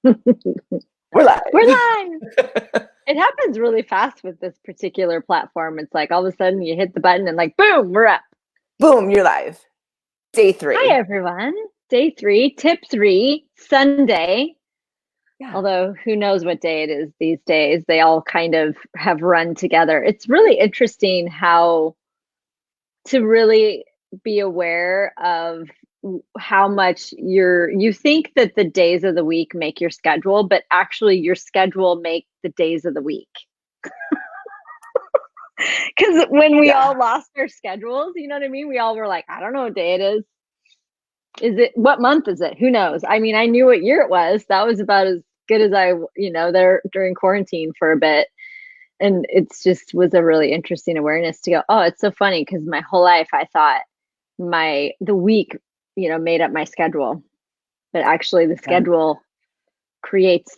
We're We're live. live. It happens really fast with this particular platform. It's like all of a sudden you hit the button and like, boom, we're up. Boom, you're live. Day Hi, 3. everyone. Day 3, tip 3, Sunday. Yeah. Although who knows what day it is these days. They all kind of have run together. It's really interesting how to really be aware of how much you think that the days of the week make your schedule, but actually your schedule make the days of the week. Because when we Yeah. all lost our schedules, you know what I mean? We all were like, I don't know what day it is. Is it what month is it? Who knows? I mean, I knew what year it was. That was about as good as there during quarantine for a bit. And it's just was a really interesting awareness to go, oh, it's so funny because my whole life I thought the week, made up my schedule. But actually the Yeah. schedule creates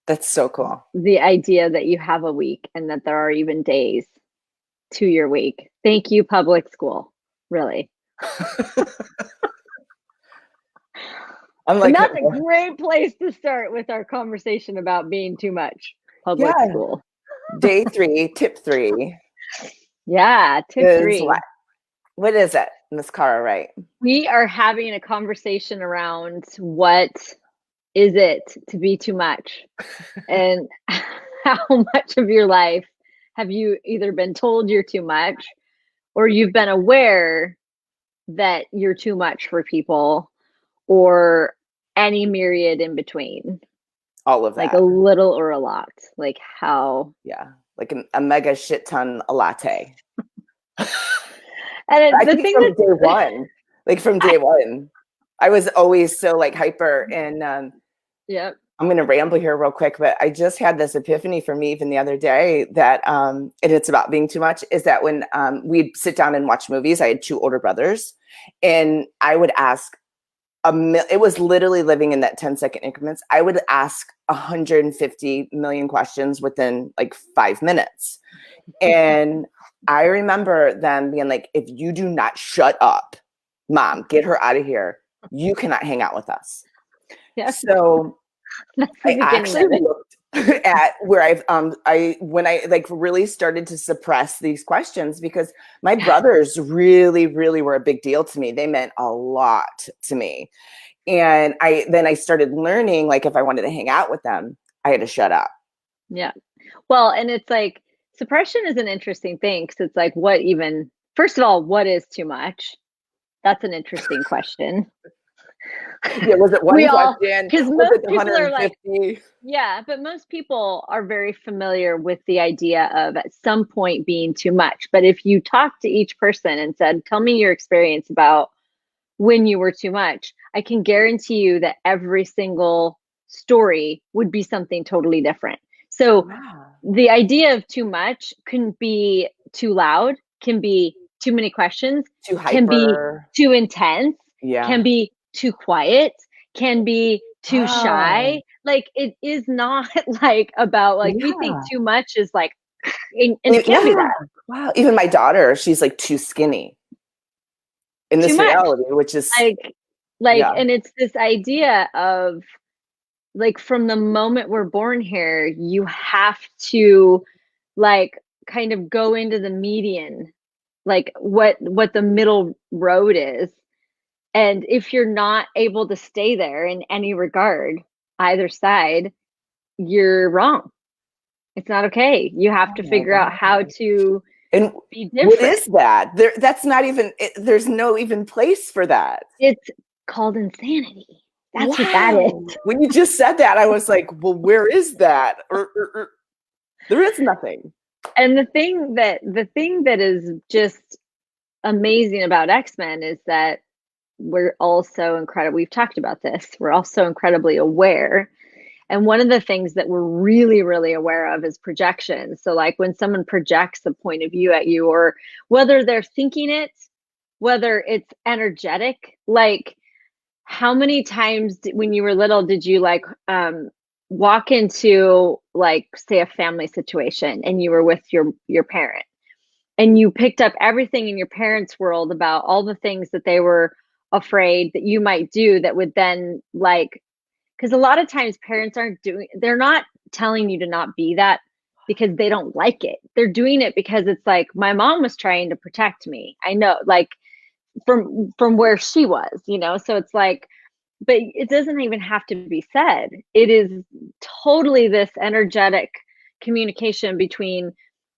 That's so cool. the idea that you have a week and that there are even days to your week. Thank you, public school. Really. I'm And like, that's a great place to start with our conversation about being too much public yeah. school. Day 3, tip 3 Yeah, tip is what? 3. What is it, Miss Cara Wright? We are having a conversation around what is it to be too much and how much of your life have you either been told you're too much or you've been aware that you're too much for people or any myriad in between, All of like a that. little or a lot, like how. Yeah. Like a mega shit ton a latte. And I the think thing from day that's, one, like from day one, I was always so like hyper. And yeah, I'm going to ramble here real quick, but I just had this epiphany for me even the other day that, and it's about being too much, is that when we'd sit down and watch movies, I had 2 older brothers, and I would ask it was literally living in that 10-second increments. I would ask 150 million questions within like 5 minutes. And I remember them being like, if you do not shut up, mom, get her out of here. You cannot hang out with us. yeah, So that's the I beginning actually of it. looked at where when I like really started to suppress these questions, because my brothers really, really were a big deal to me. They meant a lot to me. And I started learning, like, if I wanted to hang out with them, I had to shut up. Yeah. Well, and it's like suppression is an interesting thing because it's like, first of all, what is too much? That's an interesting question. Yeah, was it We one all, question? because Was most it people are like, 150? yeah, but most people are very familiar with the idea of at some point being too much. But if you talk to each person and said, tell me your experience about when you were too much, I can guarantee you that every single story would be something totally different. So Yeah. the idea of too much can be too loud, can be too many questions, Too can be hyper. too intense, can Yeah. be too quiet, can be too Wow. shy. Like it is not like about like we think Yeah. too much is like and it can be Yeah. that. Wow. Even my daughter, she's like too skinny in Too this much. reality, which is, Like yeah. and it's this idea of like from the moment we're born here, you have to like kind of go into the median, like what the middle road is. And if you're not able to stay there in any regard, either side, you're wrong. It's not okay. You have Oh to my figure out how God. to And be what different. is that? That's not even, there's no even place for that. It's called insanity. That's what that Wow. is. When you just said that, I was like, well, where is that? There is nothing. And the thing that is just amazing about X-Men is that we're also incredible. We've talked about this. We're also incredibly aware. And one of the things that we're really, really aware of is projection. So, like when someone projects a point of view at you, or whether they're thinking it, whether it's energetic, like how many times when you were little did you like walk into like say a family situation and you were with your parent and you picked up everything in your parents' world about all the things that they were afraid that you might do that would then like because a lot of times parents they're not telling you to not be that because they don't like it. They're doing it because it's like, my mom was trying to protect me. I know, like from where she was, so it's like, but it doesn't even have to be said. It is totally this energetic communication between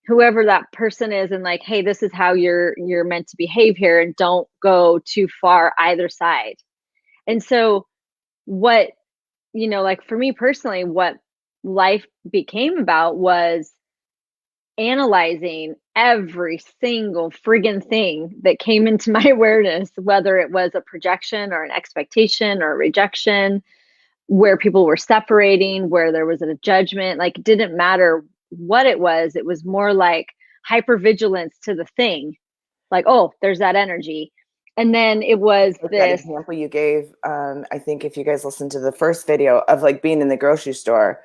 whoever that person is, and like, hey, this is how you're meant to behave here, and don't go too far either side. And so what, like for me personally, what life became about was analyzing every single friggin' thing that came into my awareness, whether it was a projection or an expectation or a rejection, where people were separating, where there was a judgment. Like, it didn't matter what it was. It was more like hypervigilance to the thing. Like, oh, there's that energy. And then it was Like that this. example you gave, I think if you guys listened to the first video of like being in the grocery store,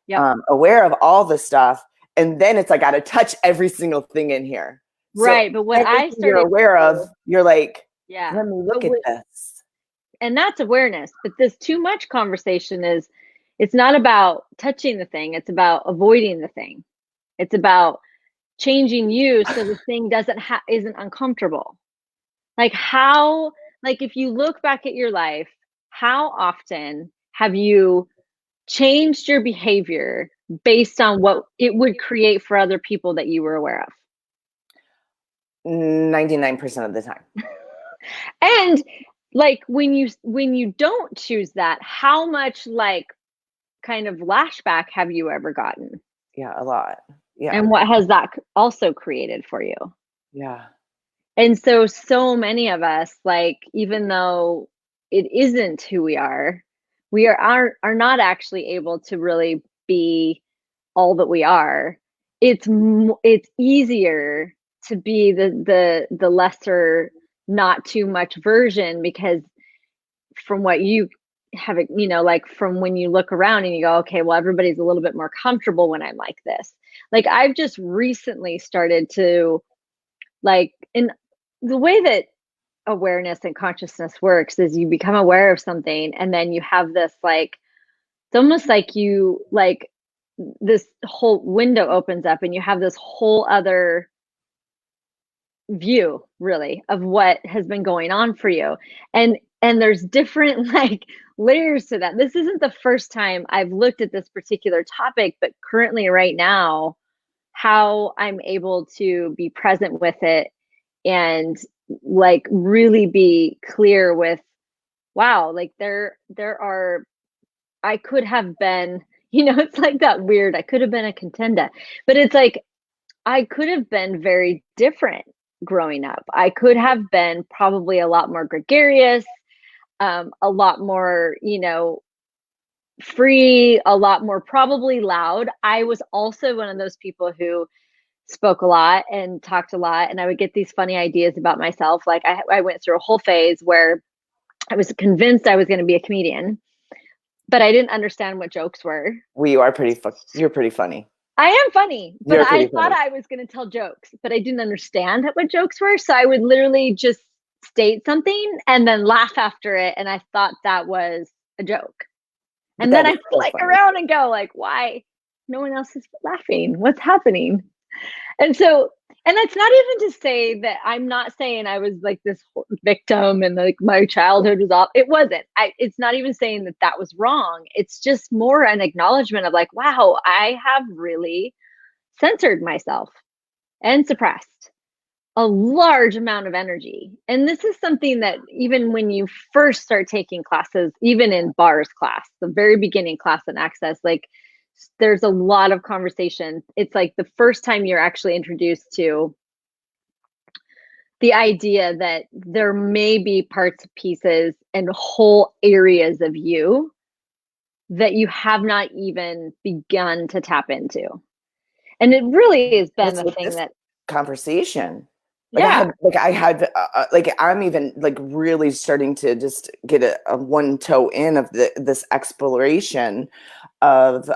Yep. aware of all the stuff, and then it's like, got to touch every single thing in here. So Right. But what I everything you're started aware to of, do, you're like, yeah. let me look at this. And that's awareness. But this too much conversation is, it's not about touching the thing, it's about avoiding the thing. It's about changing you so the thing isn't uncomfortable. Like, how, like if you look back at your life, how often have you changed your behavior based on what it would create for other people that you were aware of? 99% of the time. And like, when you don't choose that, how much like kind of lashback have you ever gotten? Yeah, a lot. Yeah. And what has that also created for you? Yeah. And so many of us, like, even though it isn't who we are not actually able to really be all that we are. It's easier to be the lesser, not too much version, because from what you have, like from when you look around and you go, okay, well, everybody's a little bit more comfortable when I'm like this. Like, I've just recently started to, like, in the way that awareness and consciousness works is, you become aware of something and then you have this, like, it's almost like you, like, this whole window opens up and you have this whole other view, really, of what has been going on for you. And there's different like layers to that. This isn't the first time I've looked at this particular topic, but currently right now, how I'm able to be present with it and like really be clear with, wow, like there are, I could have been, it's like that weird, I could have been a contender, but it's like, I could have been very different growing up. I could have been probably a lot more gregarious, a lot more, free, a lot more probably loud. I was also one of those people who spoke a lot and talked a lot, and I would get these funny ideas about myself. Like, I went through a whole phase where I was convinced I was going to be a comedian, but I didn't understand what jokes were. Well, you are you're pretty funny. I am funny, but You're I pretty thought funny. I was going to tell jokes, but I didn't understand what jokes were. So I would literally just state something and then laugh after it. And I thought that was a joke. But And then that I is so flick funny. around and go like, why? No one else is laughing. What's happening? And so, and that's not even to say that, I'm not saying I was like this victim and like my childhood was off. It wasn't. It's not even saying that that was wrong. It's just more an acknowledgement of like, wow, I have really censored myself and suppressed a large amount of energy. And this is something that even when you first start taking classes, even in bars class, the very beginning class in Access, like, there's a lot of conversation. It's like the first time you're actually introduced to the idea that there may be parts, pieces, and whole areas of you that you have not even begun to tap into. And it really has been What's the with thing this that, conversation? yeah. Like I'm even like really starting to just get a one toe in of this exploration of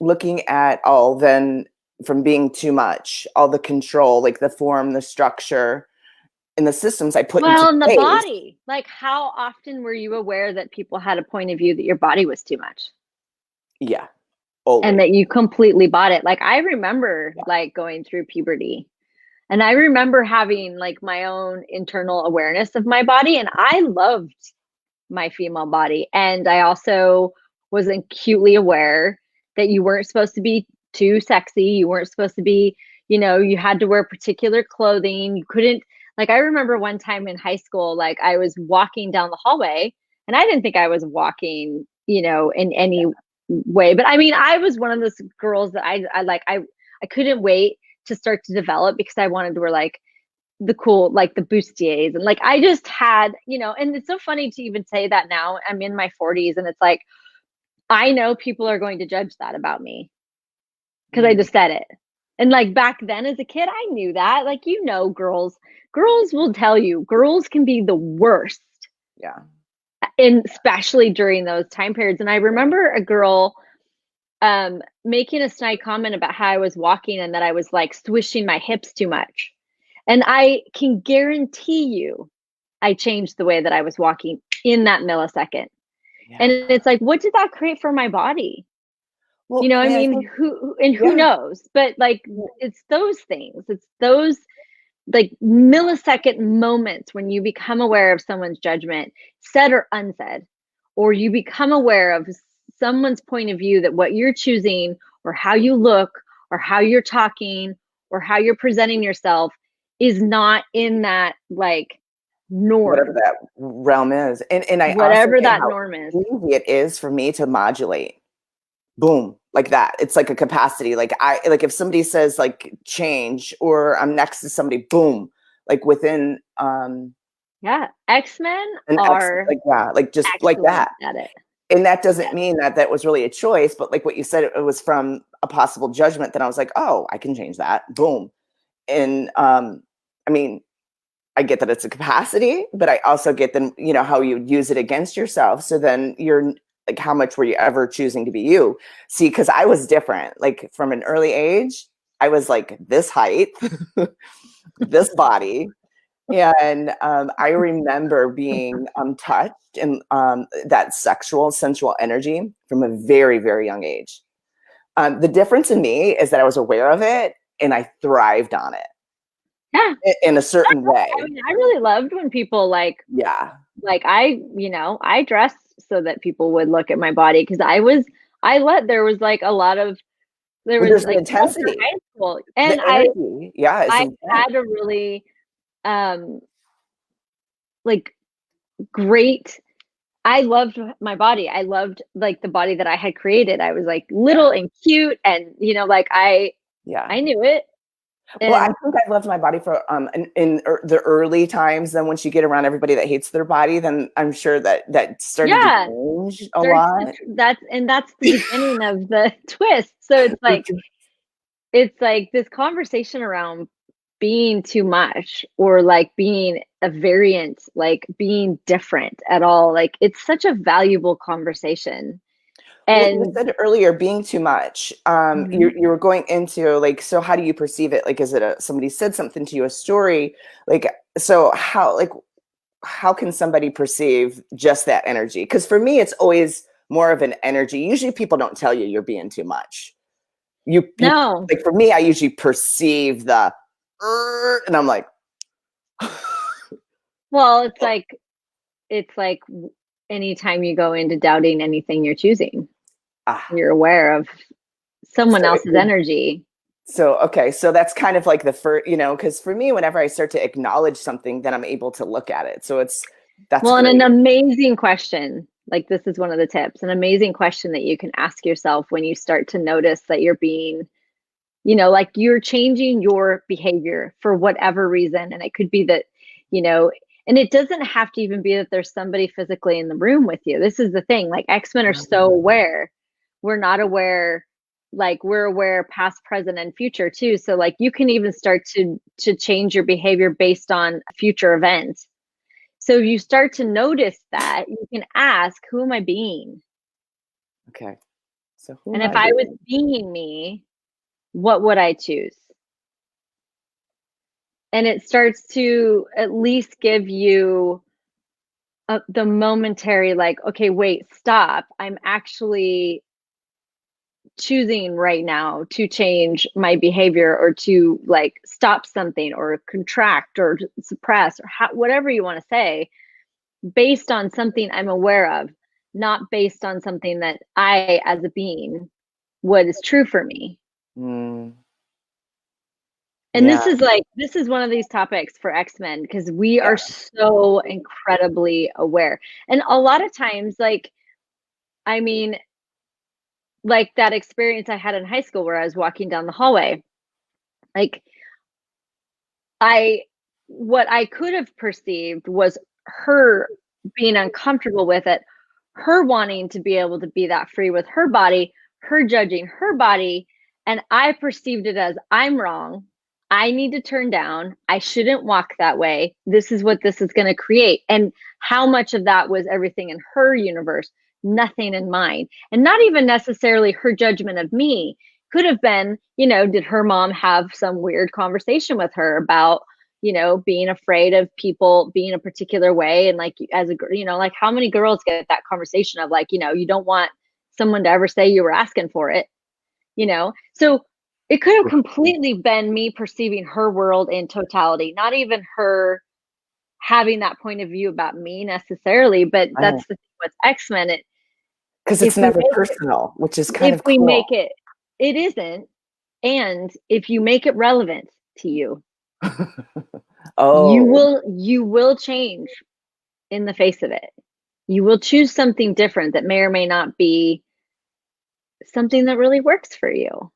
looking at all, then from being too much, all the control, like the form, the structure, in the systems I put into Well, in the place. body, like how often were you aware that people had a point of view that your body was too much Yeah, and always. that you completely bought it? Like I remember Yeah. like going through puberty and I remember having like my own internal awareness of my body and I loved my female body. And I also was acutely aware that you weren't supposed to be too sexy. You weren't supposed to be, you had to wear particular clothing. You couldn't, like, I remember one time in high school, like, I was walking down the hallway and I didn't think I was walking, in any way. But I mean, I was one of those girls that I couldn't wait to start to develop because I wanted to wear like the cool, like the bustiers. And like, I just had, and it's so funny to even say that now. I'm in my 40s and it's like, I know people are going to judge that about me because I Mm, just said it. And like back then as a kid, I knew that. Like, girls will tell you, girls can be the worst, yeah. and especially during those time periods. And I remember a girl making a snide comment about how I was walking and that I was like swishing my hips too much. And I can guarantee you, I changed the way that I was walking in that millisecond. And Yeah. it's like, what did that create for my body? Well, I and I mean, think, who yeah. knows? But like, Well, it's those things. It's those like millisecond moments when you become aware of someone's judgment, said or unsaid, or you become aware of someone's point of view that what you're choosing or how you look or how you're talking or how you're presenting yourself is not in that like whatever norm, that realm is. And I also whatever think that how norm is. easy it is for me to modulate. Boom, like that. It's like a capacity. Like like if somebody says like change or I'm next to somebody, boom, like within Yeah, X-Men an X, are like yeah, like just like excellent that. at it. And that doesn't Yes. mean that that was really a choice, but like what you said, it was from a possible judgment. Then I was like, oh, I can change that. Boom. And I mean, I get that it's a capacity, but I also get then, how you use it against yourself. So then you're like, how much were you ever choosing to be you? See, because I was different. Like from an early age, I was like this height, this body. And I remember being touched and that sexual, sensual energy from a very, very young age. The difference in me is that I was aware of it and I thrived on it Yeah. in a certain I way. mean, I really loved when people Yeah. I dressed so that people would look at my body because there was like a lot of there Well, was there's the like after intensity, high school the and energy. Yeah, is I intense. had a really um like great I loved my body. I loved like the body that I had created. I was like Yeah. little and cute and like Yeah. I knew it. Well, I And think I loved my body for in the early times. Then once you get around everybody that hates their body, then I'm sure that that started to yeah, change a starts lot. to that's the beginning of the twist. So it's like this conversation around being too much or like being a variant, like being different at all. Like it's such a valuable conversation. Well, you And said earlier being too much. mhm. You were going into like, so how do you perceive it? Like, is it somebody said something to you, a story? Like, so how can somebody perceive just that energy? Because for me, it's always more of an energy. Usually, people don't tell you you're being too much. You No. like for me, I usually perceive the, and I'm like, Well, it's like anytime you go into doubting anything you're choosing, ah. you're aware of someone So if else's you're energy. So, okay, so that's kind of like the first, because for me, whenever I start to acknowledge something, then I'm able to look at it. So that's Well, and an great. amazing question, like this is one of the tips, an amazing question that you can ask yourself when you start to notice that you're being, like you're changing your behavior for whatever reason. And it could be that, you know, and it doesn't have to even be that there's somebody physically in the room with you. This is the thing, like X-Men are so aware. We're not aware, like we're aware past, present, and future too. So like you can even start to change your behavior based on a future event. So you start to notice that you can ask, who am I being? Okay. So who And am if I I was being? being me, what would I choose? And it starts to at least give you the momentary, like, okay, wait, stop. I'm actually choosing right now to change my behavior or to like stop something or contract or suppress or whatever you want to say based on something I'm aware of, not based on something that I, as a being, what is true for me. Mm, And yeah. this is one of these topics for X-Men because we are Yeah. so incredibly aware. And a lot of times, like, I mean, like that experience I had in high school where I was walking down the hallway, like I what I could have perceived was her being uncomfortable with it, her wanting to be able to be that free with her body, her judging her body, and I perceived it as I'm wrong. I need to turn down. I shouldn't walk that way. This is what this is going to create. And how much of that was everything in her universe, nothing in mine. And not even necessarily her judgment of me. Could have been, did her mom have some weird conversation with her about, being afraid of people being a particular way? And like, like how many girls get that conversation of like, you don't want someone to ever say you were asking for it, So it could have completely been me perceiving her world in totality, not even her having that point of view about me necessarily. But Right. that's the thing with X-Men. Because it's If we never make it, personal, which is kind if of we cool. make it, it isn't. And if you make it relevant to you, Oh, you will change in the face of it. You will choose something different that may or may not be something that really works for you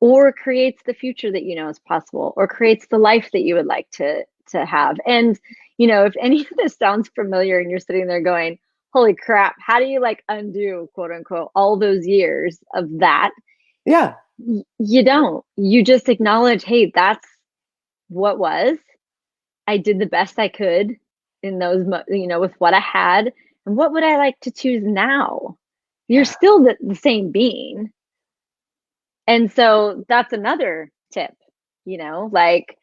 or creates the future that you know is possible or creates the life that you would like to have. And if any of this sounds familiar and you're sitting there going, holy crap, how do you like undo, quote unquote, all those years of that? yeah. You don't. You just acknowledge, hey, that's what was. I did the best I could in those, with what I had. And what would I like to choose now? You're Yeah. still the same being. And so that's another tip, like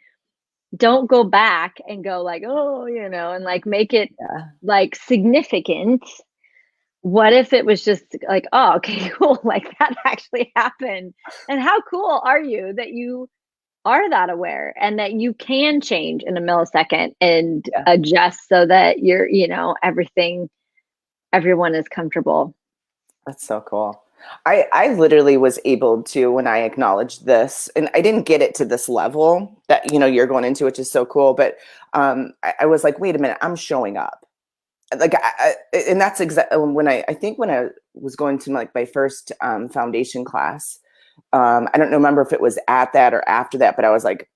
don't go back and go like, oh, and like make it Yeah. like significant. What if it was just like, oh, okay, cool. Like that actually happened. And how cool are you that you are that aware and that you can change in a millisecond and Yeah. adjust so that you're, everyone is comfortable. That's so cool. I literally was able to, when I acknowledged this, and I didn't get it to this level that you're going into, which is so cool. But I was like, wait a minute, I'm showing up. Like, and that's exactly when I think when I was going to like my first foundation class. I don't remember if it was at that or after that, but I was like,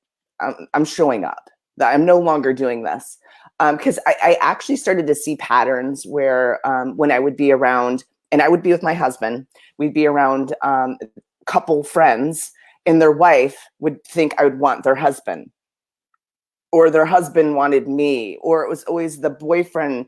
I'm showing up. I'm no longer doing this. Because I actually started to see patterns where when I would be around, and I would be with my husband, we'd be around couple friends, and their wife would think I would want their husband, or their husband wanted me, or it was always the boyfriend.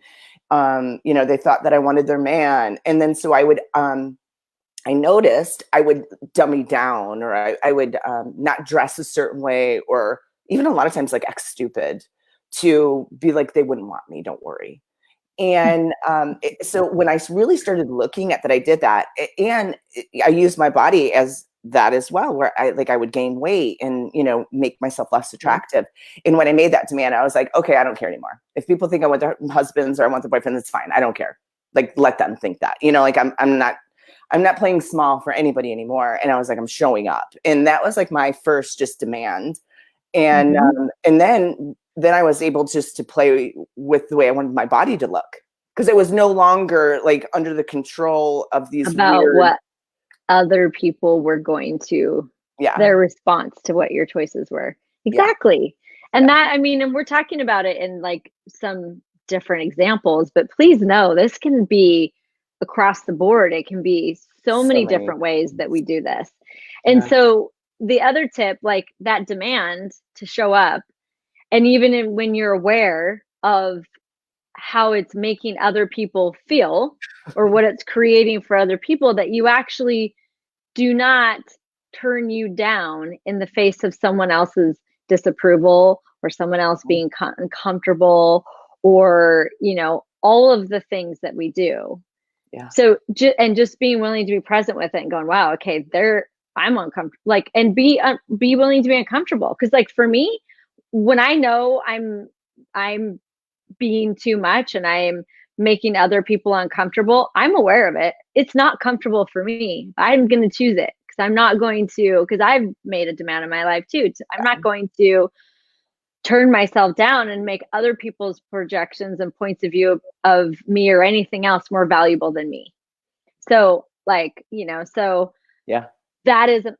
They thought that I wanted their man, and then so I noticed I would dummy down, or I would not dress a certain way, or even a lot of times like act stupid to be like, they wouldn't want me, don't worry. And so when I really started looking at that, I did that. And I used my body as that as well, where I would gain weight and, make myself less Yeah. attractive. And when I made that demand, I was like, okay, I don't care anymore. If people think I want their husbands or I want the boyfriend, that's fine. I don't care. Like, let them think that, like I'm not playing small for anybody anymore. And I was like, I'm showing up. And that was like my first just demand. And Mm-hmm. then I was able just to play with the way I wanted my body to look, because it was no longer like under the control of these About weird, what other people were going to, yeah, their response to what your choices were. yeah, Exactly. And yeah, that, I mean, and we're talking about it in like some different examples, but please know this can be across the board. It can be so so many many different ways that things. we do this. And Yeah, so the other tip, like that demand to show up, and when you're aware of how it's making other people feel or what it's creating for other people, that you actually do not turn you down in the face of someone else's disapproval or someone else being uncomfortable, or, you know, all of the things that we do. Yeah. So just being willing to be present with it and going, wow, okay, I'm uncomfortable, like, and be willing to be uncomfortable. Cause like for me, when I know I'm being too much and I'm making other people uncomfortable, I'm aware of it. It's not comfortable for me. I'm going to choose it because I'm not going to, because I've made a demand in my life too. I'm not going to turn myself down and make other people's projections and points of view of me or anything else more valuable than me. So like, you know, so yeah, that is an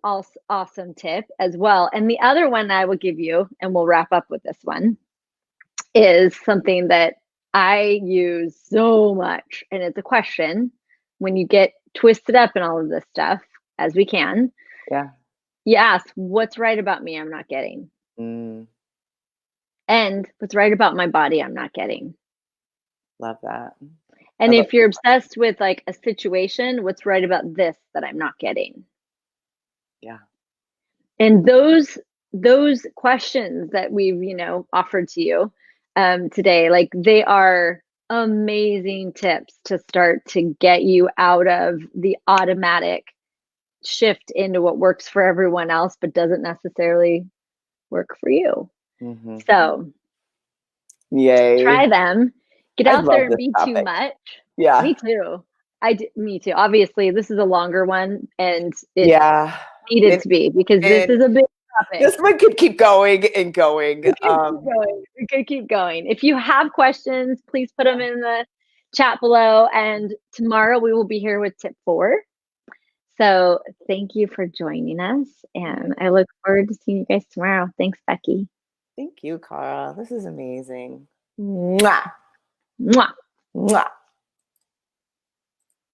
awesome tip as well. And the other one I will give you, and we'll wrap up with this one, is something that I use so much. And it's a question when you get twisted up in all of this stuff, as we can. yeah. You ask, what's right about me I'm not getting? Mm, And what's right about my body I'm not getting? love that. And I love if you're obsessed with like a situation, what's right about this that I'm not getting? yeah. And those questions that we've, you know, offered to you today, like they are amazing tips to start to get you out of the automatic shift into what works for everyone else but doesn't necessarily work for you. Mm-hmm. So Yay. try them. Get I out there love and this be too topic. much. Yeah. Me too. Me too. Obviously, this is a longer one, and it Yeah. needed And, to be because this and is a big topic. this one could keep going and going. We could keep going. We could keep going. If you have questions, please put them in the chat below. And tomorrow we will be here with tip 4. So thank you for joining us. And I look forward to seeing you guys tomorrow. Thanks, Becky. Thank you, Cara. This is amazing. Mwah. Mwah. Mwah.